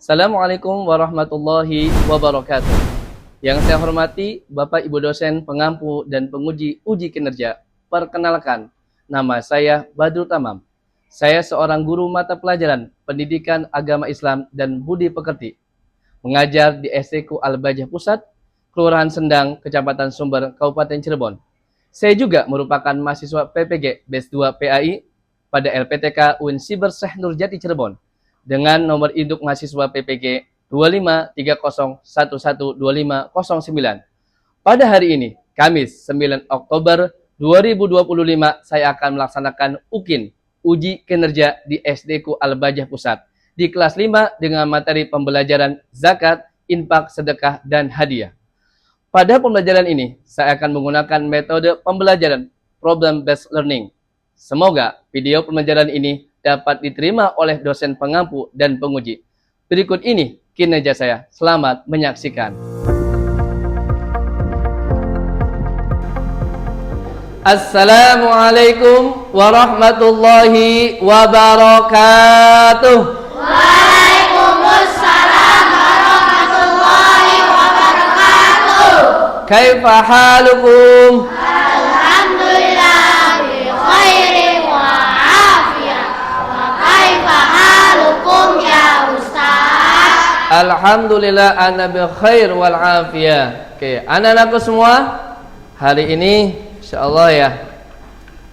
Assalamualaikum warahmatullahi wabarakatuh. Yang saya hormati Bapak Ibu dosen, pengampu, dan penguji uji kinerja. Perkenalkan, nama saya Badrul Tamam. Saya seorang guru mata pelajaran Pendidikan Agama Islam dan Budi Pekerti. Mengajar di SDK Al-Bajah Pusat, Kelurahan Sendang, Kecamatan Sumber, Kabupaten Cirebon. Saya juga merupakan mahasiswa PPG Batch 2 PAI pada LPTK UIN Siber Syekh Nurjati Cirebon dengan nomor induk mahasiswa PPG 2530112509. Pada hari ini, Kamis 9 Oktober 2025, saya akan melaksanakan UKIN, Uji Kinerja di SDK Al-Bajah Pusat, di kelas 5 dengan materi pembelajaran zakat, infak, sedekah, dan hadiah. Pada pembelajaran ini, saya akan menggunakan metode pembelajaran problem based learning. Semoga video pembelajaran ini dapat diterima oleh dosen pengampu dan penguji. Berikut ini kinerja saya. Selamat menyaksikan. Assalamualaikum warahmatullahi wabarakatuh. Waalaikumsalam warahmatullahi wabarakatuh. Kaifa halukum? Alhamdulillah bi khairin wa afiyah. Wa kaifa halukum ya Ustaz? Alhamdulillah ana bi khair wal afiyah. Oke, anak-anakku semua, hari ini insyaallah ya,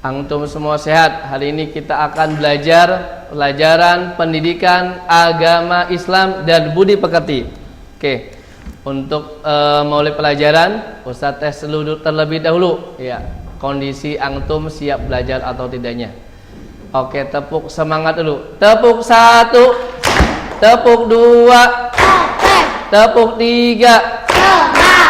antum semua sehat. Hari ini kita akan belajar pelajaran pendidikan agama Islam dan budi pekerti. Oke, untuk mulai pelajaran, Ustaz tes dulu terlebih dahulu ya, kondisi antum siap belajar atau tidaknya. Oke, tepuk semangat dulu. Tepuk 1, tepuk 2, tepuk 3, Semangat,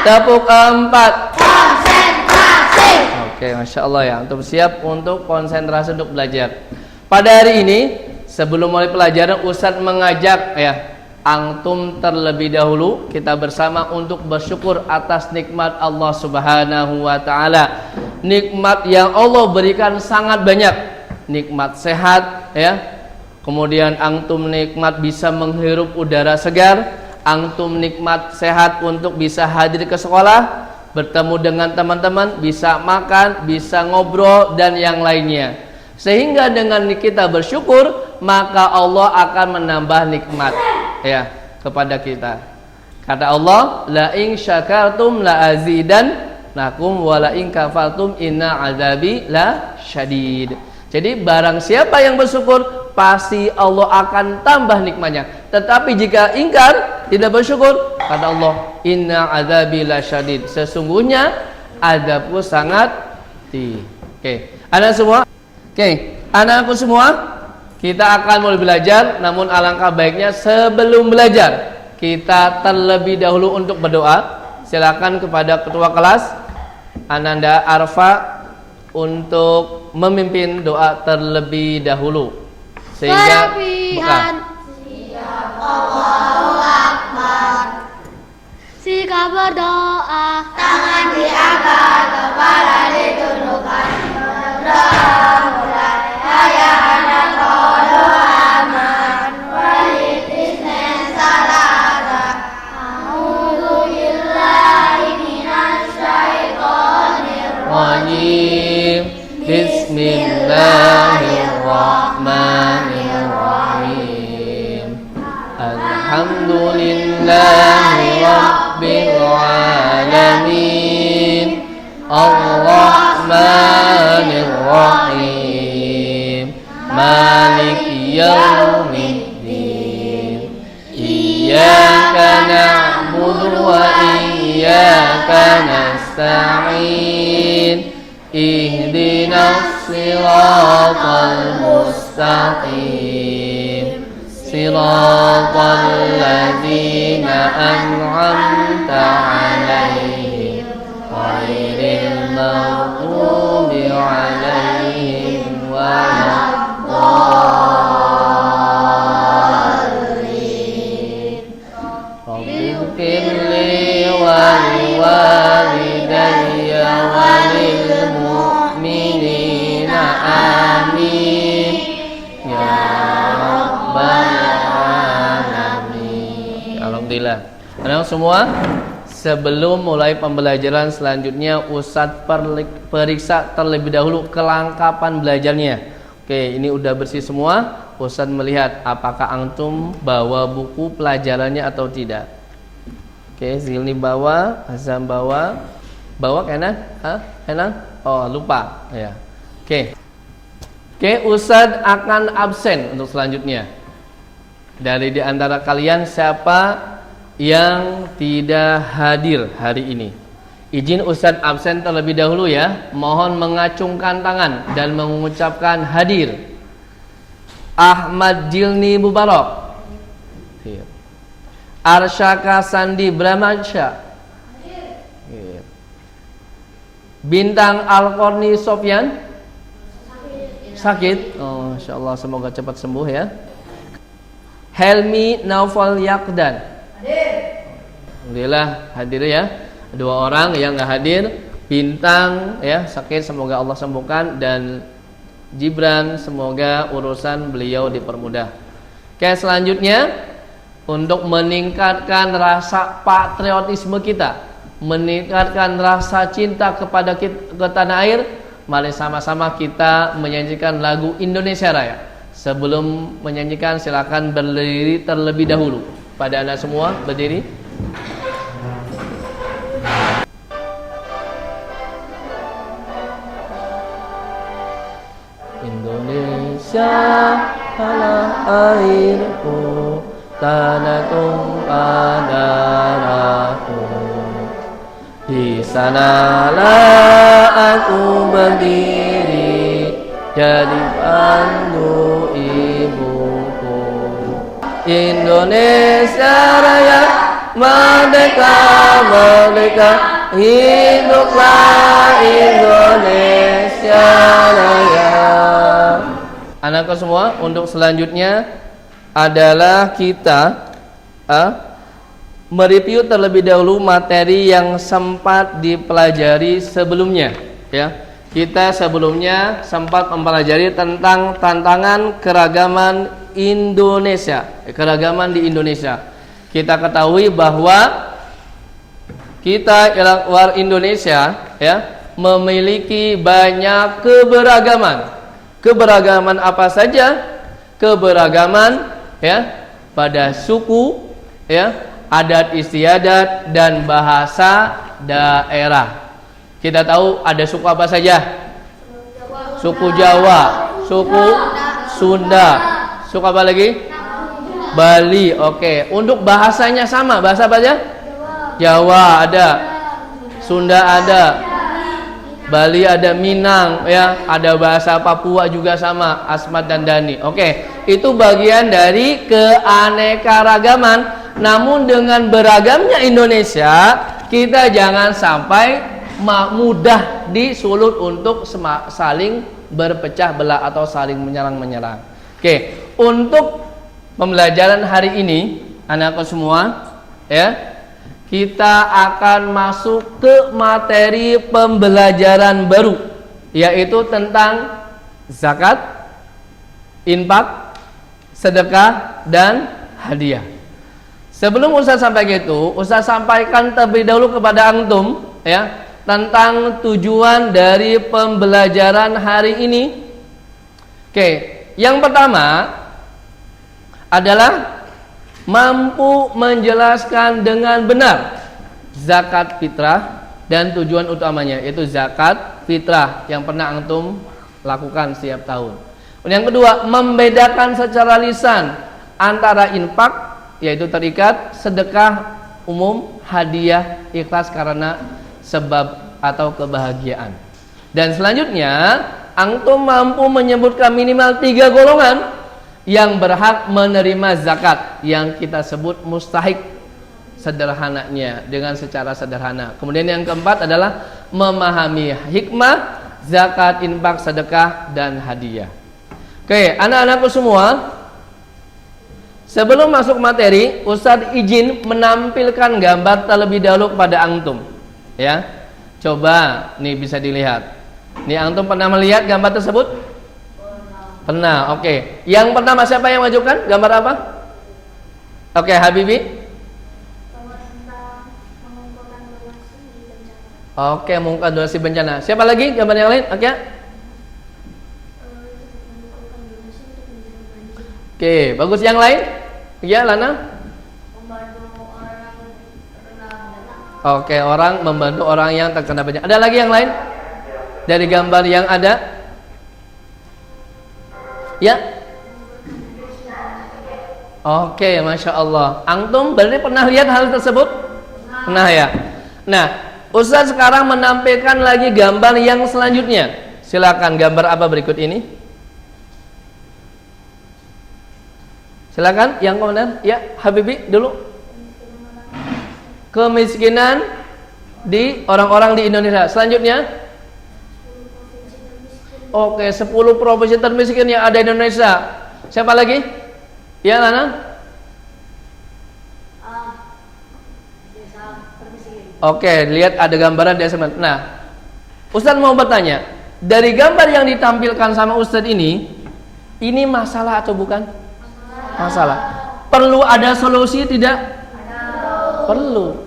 tepuk 4. konsentrasi. Oke, Masya Allah ya, antum siap untuk konsentrasi untuk belajar. Pada hari ini, sebelum mulai pelajaran, Ustadz mengajak ya, antum terlebih dahulu kita bersama untuk bersyukur atas nikmat Allah Subhanahu wa Ta'ala. Nikmat yang Allah berikan sangat banyak. Nikmat sehat ya, kemudian antum nikmat bisa menghirup udara segar, antum nikmat sehat untuk bisa hadir ke sekolah, bertemu dengan teman-teman, bisa makan, bisa ngobrol, dan yang lainnya. Sehingga dengan kita bersyukur, maka Allah akan menambah nikmat ya kepada kita. Kata Allah, la in syakartum la azidannakum wa la in kafartum inna azabi la syadid. Jadi barang siapa yang bersyukur, pasti Allah akan tambah nikmatnya. Tetapi jika ingkar, tidak bersyukur, kata Allah, inna azabi la syadid, sesungguhnya azabku sangat pedih. Oke, anak semua. Oke, anakku semua, kita akan mulai belajar. Namun alangkah baiknya sebelum belajar, kita terlebih dahulu untuk berdoa. Silakan kepada ketua kelas Ananda Arfa untuk memimpin doa terlebih dahulu, sehingga Allahu Akbar. Sikap berdoa, tangan diangkat, kepala ditundukkan. Berdoa mulai, ya anak doa aman. Walid isnen salata. A'udzu billahi minasy syaithanir rajim. Bismillahirrahmanirrahim. Alhamdulillahi rabbil alamin. Ar-Rahmanir Rahim. Maliki yaumiddin. Iyyaka na'budu wa iyyaka nasta'in. Ihdinas siratal mustaqim. Siratal ladzina an'amta 'alaihim ghairil maghdubi 'alaihim waladdallin. Rabbighfirli wa liwalidayya wa lil mu'minina amin ya rabbal alamin. Alhamdulillah. Anak semua, sebelum mulai pembelajaran selanjutnya, Ustadz periksa terlebih dahulu kelengkapan belajarnya. Oke, ini udah bersih semua. Ustadz melihat apakah antum bawa buku pelajarannya atau tidak. Oke, Zilni bawa, Azam bawa. Bawa Kenan? Kenan? Oh, lupa. Ya. Oke, Ustadz akan absen untuk selanjutnya. Dari di antara kalian siapa yang tidak hadir hari ini? Izin Ustadz absen terlebih dahulu ya. Mohon mengacungkan tangan dan mengucapkan hadir. Ahmad Jilni Mubarak, Arsyaka Sandi Brahmansya, Bintang Al-Qorni Sofyan sakit. Oh, insyaallah semoga cepat sembuh ya. Helmi Naufal Yakdan Alhamdulillah hadir ya. Dua orang yang nggak hadir, Bintang ya sakit, semoga Allah sembuhkan, dan Gibran semoga urusan beliau dipermudah. Oke, selanjutnya untuk meningkatkan rasa patriotisme kita, meningkatkan rasa cinta kepada ke tanah air, mari sama-sama kita menyanyikan lagu Indonesia Raya. Sebelum menyanyikan silakan berdiri terlebih dahulu. Pada anak semua berdiri. Indonesia tanah airku, tanah tumpah darahku. Di sanalah aku berdiri, jadi pandu ibuku. Indonesia Raya, merdeka, merdeka, hiduplah Indonesia Raya. Anakku semua, untuk selanjutnya adalah kita mereview terlebih dahulu materi yang sempat dipelajari sebelumnya ya. Kita sebelumnya sempat mempelajari tentang tantangan keragaman Indonesia, keragaman di Indonesia. Kita ketahui bahwa kita luar Indonesia ya memiliki banyak keberagaman. Keberagaman apa saja? Keberagaman ya pada suku ya, adat istiadat dan bahasa daerah. Kita tahu ada suku apa saja? Suku Jawa, suku Sunda, suku apa lagi? Bali. Oke. Untuk bahasanya sama, bahasa apa aja? Jawa ada, Sunda ada, Bali ada, Minang ya, ada bahasa Papua juga sama, Asmat dan Dani. Oke, itu bagian dari keanekaragaman. Namun dengan beragamnya Indonesia, kita jangan sampai mudah disulut untuk saling berpecah belah atau saling menyerang-menyerang. Oke, untuk pembelajaran hari ini, anakku semua, ya, kita akan masuk ke materi pembelajaran baru, yaitu tentang zakat, infak, sedekah, dan hadiah. Sebelum Ustaz sampai gitu, Ustaz sampaikan terlebih dahulu kepada antum ya tentang tujuan dari pembelajaran hari ini. Oke, yang pertama adalah mampu menjelaskan dengan benar zakat fitrah dan tujuan utamanya, yaitu zakat fitrah yang pernah antum lakukan setiap tahun. Yang kedua, membedakan secara lisan antara infak, yaitu terikat, sedekah umum, hadiah, ikhlas karena sebab atau kebahagiaan. Dan selanjutnya, antum mampu menyebutkan minimal 3 golongan yang berhak menerima zakat, yang kita sebut mustahik sederhananya, dengan secara sederhana. Kemudian yang keempat adalah memahami hikmah zakat, infak, sedekah, dan hadiah. Oke, anak-anakku semua, sebelum masuk materi, Ustadz izin menampilkan gambar terlebih dahulu kepada antum. Ya, coba nih bisa dilihat. Nih antum pernah melihat gambar tersebut? Pernah. Oke. Yang pertama siapa yang majukan? Gambar apa? Oke, Habibi. Oke, mengungkap donasi bencana. Siapa lagi gambar yang lain? Oke. Oke, bagus. Yang lain? Ya, Lana? Oke, orang membantu orang yang terkena bencana. Ada lagi yang lain? Dari gambar yang ada? Ya. Oke, Masya Allah. Antum berarti pernah lihat hal tersebut? Pernah ya. Nah, Ustaz sekarang menampilkan lagi gambar yang selanjutnya. Silakan, gambar apa berikut ini? Silakan, yang komandan. Ya, Habibi dulu. Kemiskinan di orang-orang di Indonesia. Selanjutnya. Oke, 10 provinsi termiskin yang ada di Indonesia. Siapa lagi? Ya, Lana? Oke, lihat ada gambaran desa. Nah, Ustaz mau bertanya, dari gambar yang ditampilkan sama Ustaz ini masalah atau bukan? Masalah. Perlu ada solusi tidak? Perlu.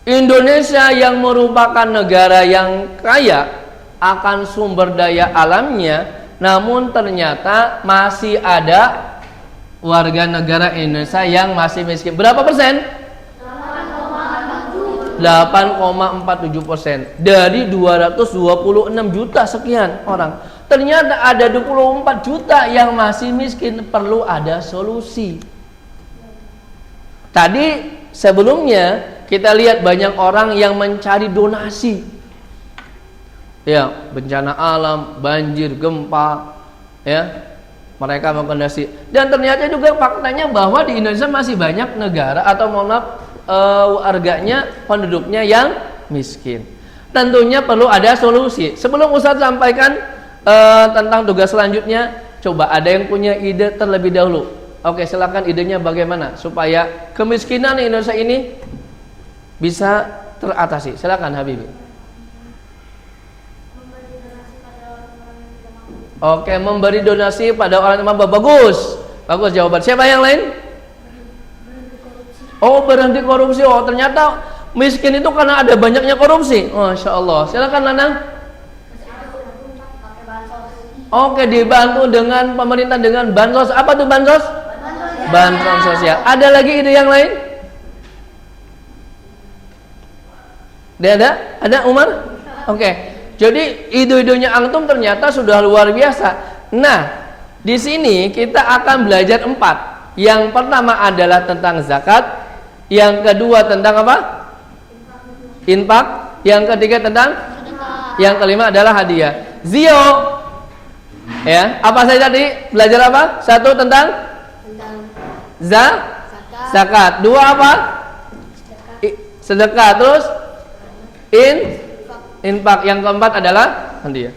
Indonesia yang merupakan negara yang kaya akan sumber daya alamnya, namun ternyata masih ada warga negara Indonesia yang masih miskin. Berapa persen? 8,47% dari 226 juta sekian orang. Ternyata ada 24 juta yang masih miskin. Perlu ada solusi. Tadi sebelumnya kita lihat banyak orang yang mencari donasi. Ya, bencana alam, banjir, gempa, ya. Mereka melakukan donasi. Dan ternyata juga faktanya bahwa di Indonesia masih banyak negara atau mohon maaf warganya, penduduknya yang miskin. Tentunya perlu ada solusi. Sebelum Ustaz sampaikan tentang tugas selanjutnya, coba ada yang punya ide terlebih dahulu. Oke, silakan idenya bagaimana supaya kemiskinan di Indonesia ini bisa teratasi. Silakan Habibie. Oke, memberi donasi pada orang yang mampu. Bagus. Bagus jawaban. Siapa yang lain? Oh, berhenti korupsi. Oh, ternyata miskin itu karena ada banyaknya korupsi. Masya Allah. Silakan Lanang. Oke, dibantu dengan pemerintah dengan bansos. Apa tuh bansos? Bantuan sosial. Ada lagi ide yang lain? Ada Umar? Oke. Jadi ide-idenya antum ternyata sudah luar biasa. Nah, di sini kita akan belajar 4. Yang pertama adalah tentang zakat, yang kedua tentang apa? Infak, yang ketiga tentang sedekah. Yang kelima adalah hadiah. Zio. Ya, apa saja tadi? Belajar apa? 1 tentang zakat. 2 apa? Sedekah. Terus infak. Yang keempat adalah hadiah.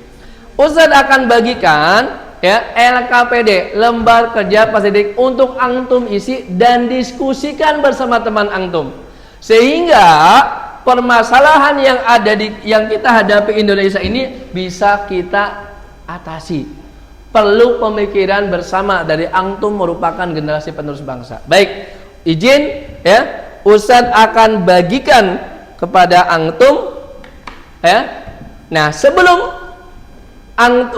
Ustaz akan bagikan ya LKPD, lembar kerja pasidik, untuk antum isi dan diskusikan bersama teman antum, sehingga permasalahan yang kita hadapi Indonesia ini bisa kita atasi. Perlu pemikiran bersama dari antum merupakan generasi penerus bangsa. Baik, izin ya, Ustaz akan bagikan kepada antum ya. Nah, sebelum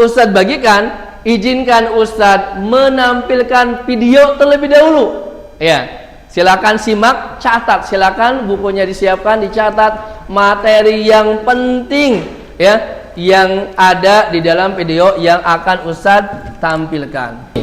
Ustaz bagikan, izinkan Ustaz menampilkan video terlebih dahulu. Ya, silakan simak, catat, silakan bukunya disiapkan, dicatat materi yang penting ya yang ada di dalam video yang akan Ustaz tampilkan.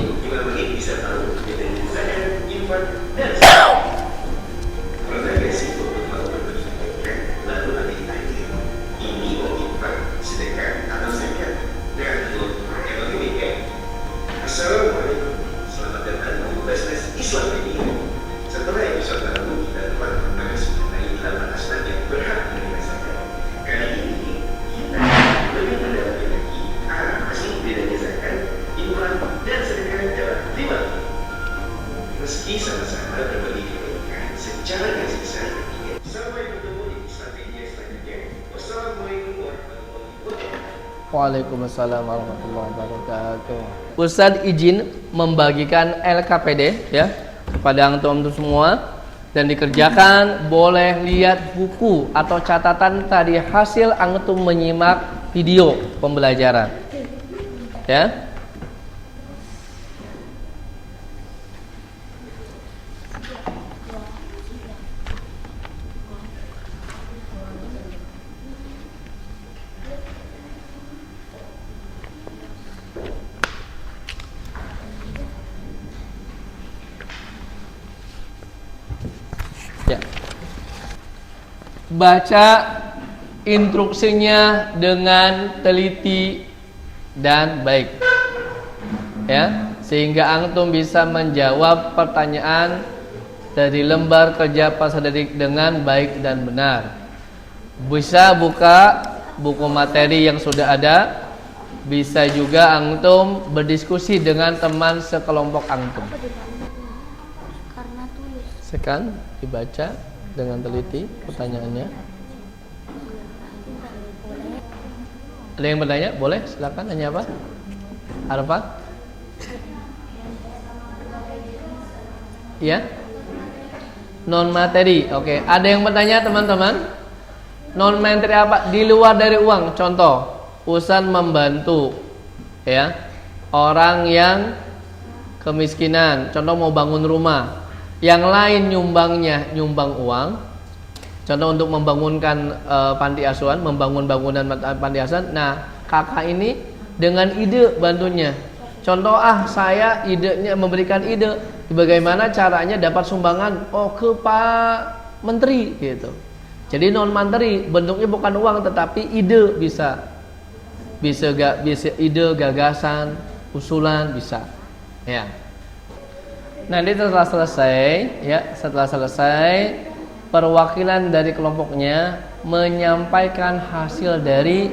Waalaikumsalam warahmatullahi wabarakatuh. Ustaz izin membagikan LKPD ya kepada antum semua. dan dikerjakan, boleh lihat buku atau catatan tadi hasil antum menyimak video pembelajaran. Ya. Ya. Baca instruksinya dengan teliti dan baik. Ya, sehingga antum bisa menjawab pertanyaan dari lembar kerja peserta didik dengan baik dan benar. Bisa buka buku materi yang sudah ada. Bisa juga antum berdiskusi dengan teman sekelompok antum. Sekarang dibaca dengan teliti pertanyaannya. Ada yang bertanya? Boleh, silakan. Nanya apa? Arafah? Ya? Non materi. Oke, ada yang bertanya teman-teman? Non materi apa? Di luar dari uang. Contoh, Ustaz membantu ya orang yang kemiskinan. Contoh mau bangun rumah. Yang lain nyumbang uang. Contoh untuk membangunkan panti asuhan, membangun bangunan panti asuhan. Nah, kakak ini dengan ide bantunya. Contoh saya idenya memberikan ide bagaimana caranya dapat sumbangan ke Pak Menteri gitu. Jadi non materi, bentuknya bukan uang tetapi ide bisa ide, gagasan, usulan bisa. Ya. Nanti setelah selesai perwakilan dari kelompoknya menyampaikan hasil dari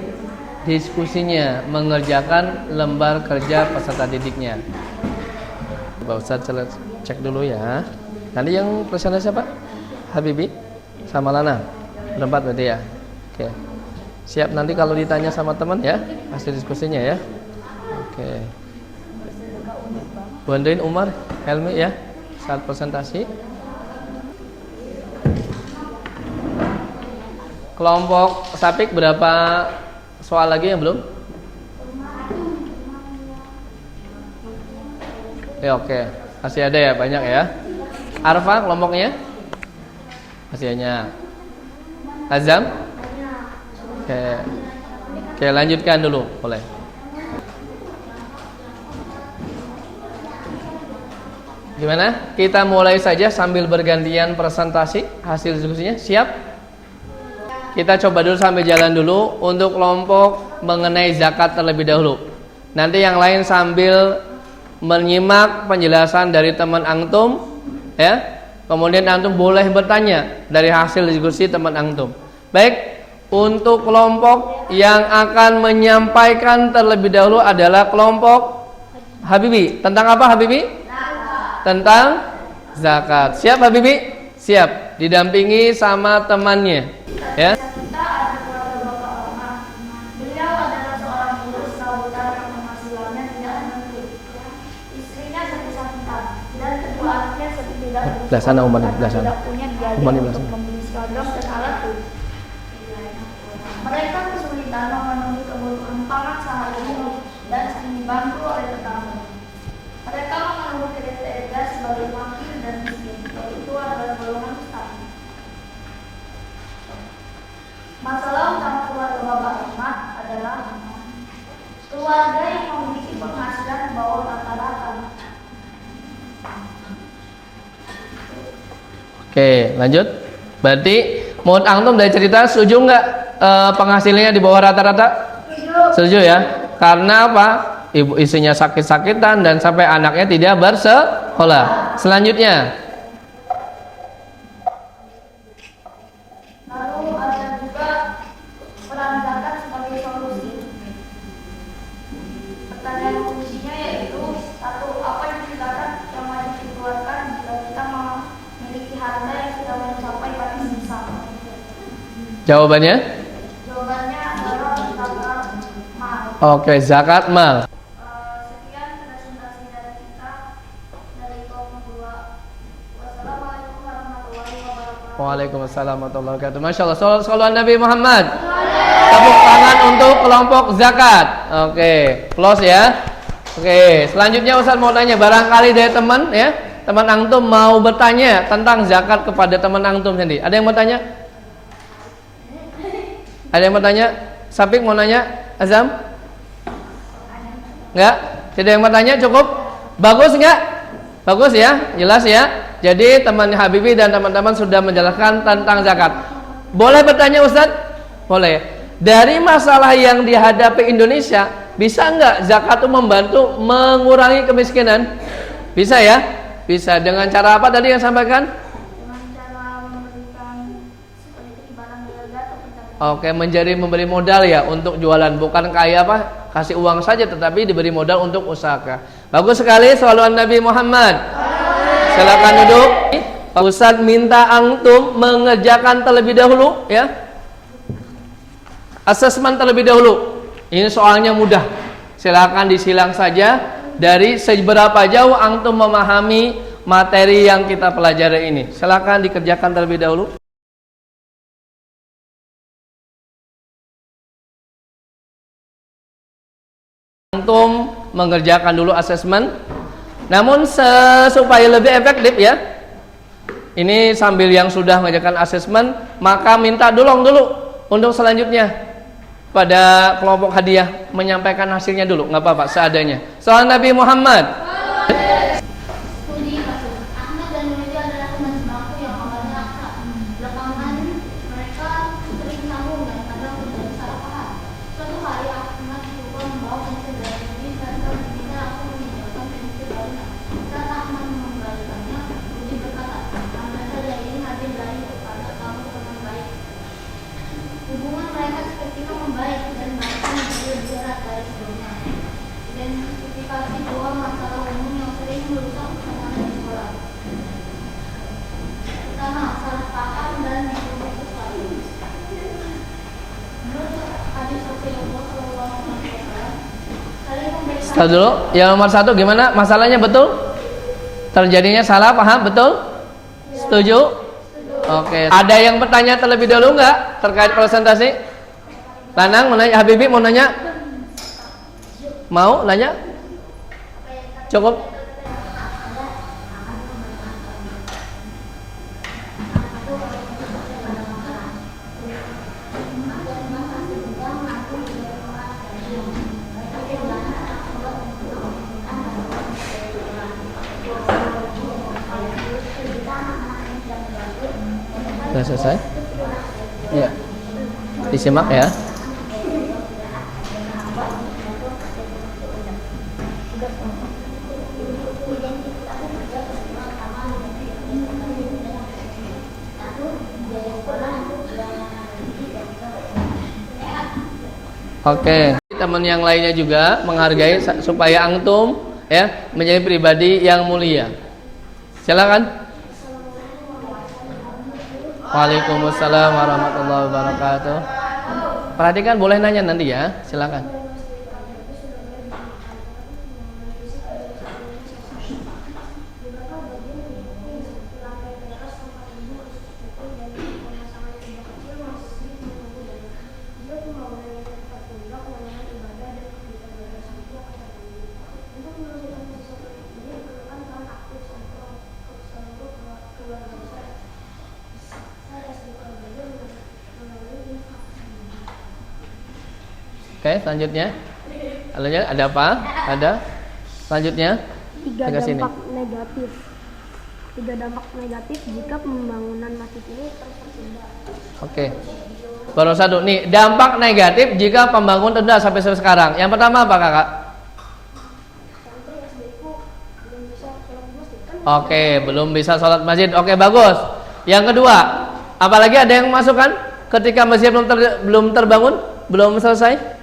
diskusinya, mengerjakan lembar kerja peserta didiknya. Coba Ustaz cek dulu ya. Nanti yang presentasi siapa? Habibi sama Lana. Berempat berarti ya. Oke. Siap nanti kalau ditanya sama teman ya hasil diskusinya ya. Oke. Bantuin Umar, Helmi ya saat presentasi. Kelompok Sapik berapa soal lagi yang belum? Ya oke, masih ada ya banyak ya. Arfa kelompoknya masih banyak. Azam? Oke, lanjutkan dulu boleh. Gimana? Kita mulai saja sambil bergantian presentasi hasil diskusinya. Siap? Kita coba dulu sambil jalan dulu untuk kelompok mengenai zakat terlebih dahulu. Nanti yang lain sambil menyimak penjelasan dari teman antum ya. Kemudian antum boleh bertanya dari hasil diskusi teman antum. Baik, untuk kelompok yang akan menyampaikan terlebih dahulu adalah kelompok Habibi. Tentang apa Habibi? Tentang zakat. Siap Habibi? Siap. Didampingi sama temannya. Ya. Beliau adalah seorang guru serabutan yang penghasilannya tidak menentu. Istrinya sakit-sakitan dan kedua anaknya tidak punya biaya untuk membeli seragam dan alat tulis. Mereka kesulitan memenuhi kebutuhan pangan sehari-hari dan sering dibantu oleh tetangga. Mereka mengeluh kriteria sebagai fakir dan miskin, yaitu adalah golongan ustaz. Masalah utama keluarga Bapak Ahmad adalah keluarga yang memiliki penghasilan di bawah rata-rata. Oke, lanjut. Berarti menurut antum dari cerita setuju nggak penghasilannya di bawah rata-rata? Setuju ya. Karena apa? Ibu istrinya sakit-sakitan dan sampai anaknya tidak bersekolah. Selanjutnya, Lalu ada juga peran zakat sebagai solusi. Pertanyaan kuncinya yaitu satu, apa yang zakat yang wajib dikeluarkan jika kita memiliki harta yang sudah mencapai batas sisa? jawabannya? Jawabannya adalah zakat mal. Oke, zakat mal. Sekian presentasi dari kita dari kelompok 2. Wassalamualaikum warahmatullahi Waalaikumsalam warahmatullahi wabarakatuh. Masya Allah. Sallallahu Nabi Muhammad. Tepuk tangan untuk kelompok zakat. Oke, close ya. Oke, selanjutnya Ustaz mau tanya, barangkali dari teman ya, teman antum mau bertanya tentang zakat kepada teman antum sendiri. Ada yang mau tanya? Ada yang mau tanya? Sapik mau nanya? Azam? Enggak? Tidak yang mau tanya? Cukup? Bagus enggak? Bagus ya? Jelas ya? Jadi teman Habibi dan teman-teman sudah menjelaskan tentang zakat. Boleh bertanya Ustaz? Boleh. Dari masalah yang dihadapi Indonesia, bisa enggak zakat itu membantu mengurangi kemiskinan? Bisa ya? Bisa. Dengan cara apa tadi yang sampaikan? Dengan cara memberikan seperti barang berharga atau pendapat. Oke, memberi modal ya untuk jualan, bukan kayak apa? Kasih uang saja, tetapi diberi modal untuk usaha. Bagus sekali. Shallallahu Nabi Muhammad. Silakan duduk. Pak Ustadz minta antum mengerjakan terlebih dahulu ya. Asesmen terlebih dahulu. Ini soalnya mudah. Silakan disilang saja dari seberapa jauh antum memahami materi yang kita pelajari ini. Silakan dikerjakan terlebih dahulu. Antum mengerjakan dulu asesmen. Namun supaya lebih efektif ya, ini sambil yang sudah mengerjakan asesmen, maka minta dulu untuk selanjutnya pada kelompok hadiah menyampaikan hasilnya dulu, nggak apa-apa seadanya. Soal Nabi Muhammad. Studi kasus Ahmad dan Nuridi adalah teman sebangku yang awalnya akrab. Belakangan mereka sering sambung dan kadang terjadi salah paham. Suatu hari Ahmad lupa membawa pensil dari Nuridi dan Nuridi langsung meninggalkan pensil barunya. Saat Ahmad mengembalikannya, Nuridi berkata, "Ambil saja ini hadiah dari kepada kamu teman baik." Hubungan mereka sepertinya membaik dan bahkan menjadi lebih erat dari sebelumnya. Identifikasi dua masalah umum yang sering merusak hubungan di sekolah. Pertama, salah paham dan menuduh sesuatu. Menurut hadis Rasulullah SAW, saling memberikan. Stop dulu. Yang nomor 1 gimana? Masalahnya betul? Terjadinya salah paham betul? Setuju? Oke. Ada yang bertanya terlebih dahulu nggak terkait presentasi? Lanang mau nanya, Habibi mau nanya? Mau nanya? Cukup? Sudah selesai? Iya. Disimak ya. Oke, teman yang lainnya juga menghargai supaya antum ya menjadi pribadi yang mulia. Silakan. Waalaikumsalam warahmatullahi wabarakatuh. Perhatikan, boleh nanya nanti ya. Silakan. Oke, selanjutnya. Ada apa? Ada? Selanjutnya? Tiga dampak negatif jika pembangunan masjid ini terus tertunda. Oke. Baru satu nih, dampak negatif jika pembangunan tertunda sampai sekarang. Yang pertama apa, Kakak? Oke, belum bisa sholat masjid. Oke, bagus. Yang kedua, apalagi ada yang masukkan ketika masjid belum terbangun, belum selesai?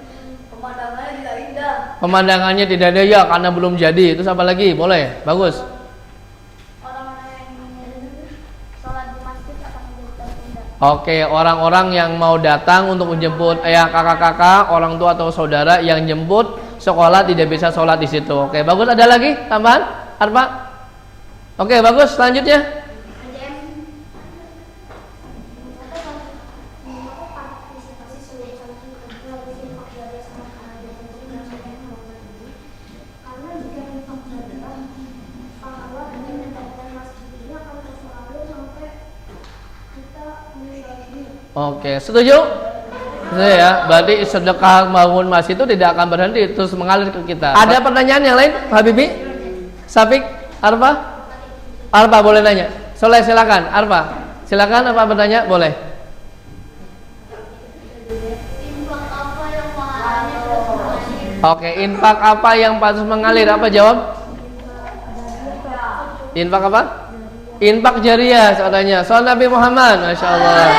Pemandangannya tidak ada ya karena belum jadi. Itu apa lagi? Boleh, bagus. Orang-orang yang sholat di masjid akan menjadi tertunda. Oke, orang-orang yang mau datang untuk menjemput kakak-kakak, orang tua atau saudara yang jemput sekolah tidak bisa sholat di situ. Oke, bagus. Ada lagi tambahan? Arba? Oke, bagus. Selanjutnya. Oke, setuju? Setuju ya. Berarti sedekah bangun masjid itu tidak akan berhenti, terus mengalir ke kita. Ada pertanyaan yang lain, Habibi? Safik? Arfa? Arfa boleh nanya. Soleh silakan. Arfa, silakan apa bertanya? Boleh. Oke, infak apa yang pantas mengalir? Apa jawab? Infak apa? Infak jariah katanya. Soal Nabi Muhammad, masya Allah.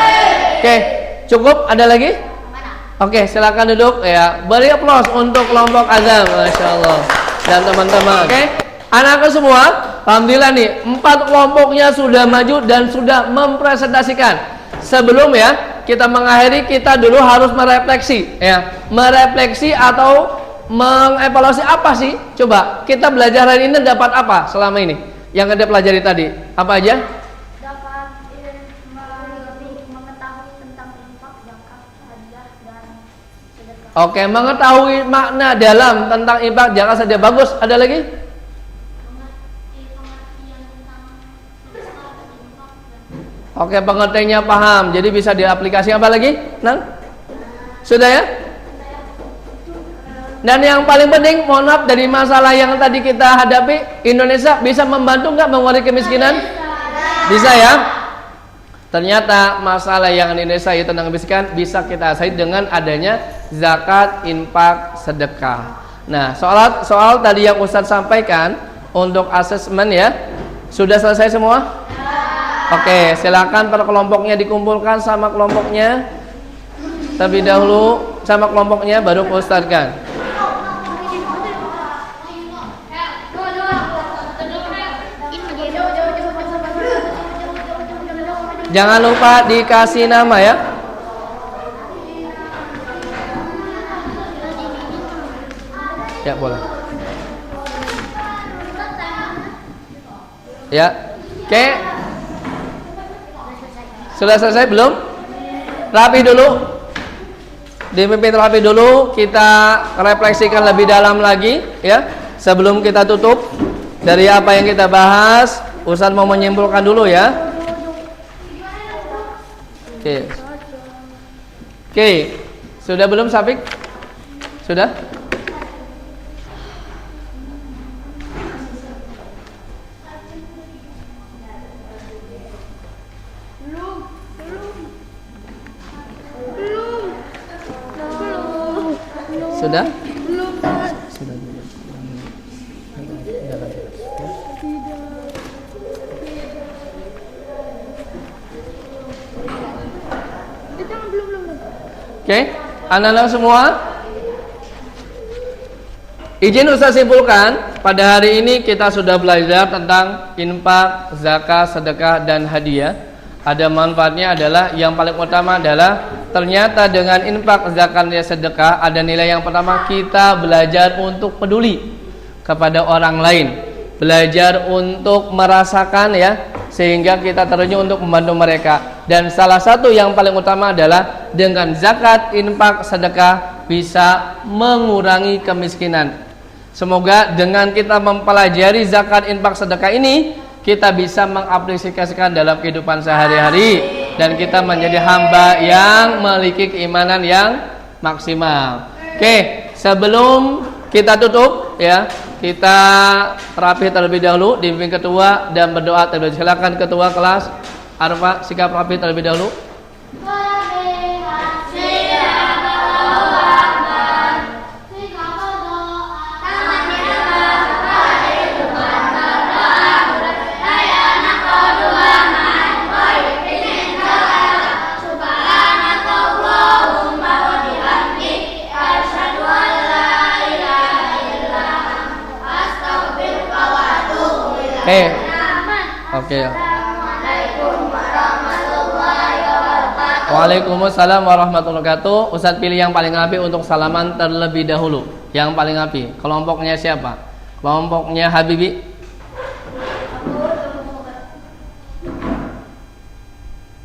Oke, cukup? Ada lagi? Oke, silakan duduk ya. Beri aplaus untuk kelompok azam, masya Allah. Dan teman-teman. Oke, anak-anak semua, alhamdulillah nih 4 kelompoknya sudah maju dan sudah mempresentasikan. Sebelum ya kita mengakhiri, kita dulu harus merefleksi ya. Merefleksi atau mengevaluasi apa sih? Coba kita belajar hari ini dapat apa selama ini? Yang Anda pelajari tadi apa aja? Dapat mengetahui tentang infak, zakat, hadiah, dan sedekah. Oke, mengetahui makna dalam tentang infak, zakat, sedekah. Bagus. Ada lagi? Oke, pengertiannya paham. Jadi bisa diaplikasi. Apa lagi? Nang? Sudah ya? Dan yang paling penting, mohon maaf, dari masalah yang tadi kita hadapi, Indonesia bisa membantu nggak mengurangi kemiskinan? Bisa ya. Ternyata masalah yang di Indonesia itu tentang kemiskinan bisa kita atasi dengan adanya zakat, infak, sedekah. Nah, soal tadi yang Ustadz sampaikan untuk asesmen ya, sudah selesai semua? Oke, silakan per kelompoknya dikumpulkan sama kelompoknya. Terlebih dahulu sama kelompoknya, baru Ustadz kan. Jangan lupa dikasih nama ya. Ya boleh. Ya, oke. Sudah selesai belum? Rapi dulu. Dipimpin rapi dulu. Kita refleksikan lebih dalam lagi ya. Sebelum kita tutup dari apa yang kita bahas, Ustadz mau menyimpulkan dulu ya. Oke. Sudah belum Safik? Sudah? Sudah? Sudah. Oke, anak-anak semua, izin Ustaz simpulkan, pada hari ini kita sudah belajar tentang infak, zakat, sedekah, dan hadiah. Ada manfaatnya adalah, yang paling utama adalah ternyata dengan infak, zakat, dan sedekah ada nilai yang pertama, kita belajar untuk peduli kepada orang lain, belajar untuk merasakan ya, sehingga kita terjun untuk membantu mereka. Dan salah satu yang paling utama adalah dengan zakat, infak, sedekah bisa mengurangi kemiskinan. Semoga dengan kita mempelajari zakat, infak, sedekah ini, kita bisa mengaplikasikan dalam kehidupan sehari-hari dan kita menjadi hamba yang memiliki keimanan yang maksimal. Oke, sebelum kita tutup ya, kita rapi terlebih dahulu dipimpin ketua dan berdoa terlebih dahulu. Silakan ketua kelas Arfa sikap rapi terlebih dahulu. Oke. Waalaikumsalam warahmatullahi wabarakatuh. Ustadz pilih yang paling api untuk salaman terlebih dahulu. Yang paling api. Kelompoknya siapa? Kelompoknya Habibi.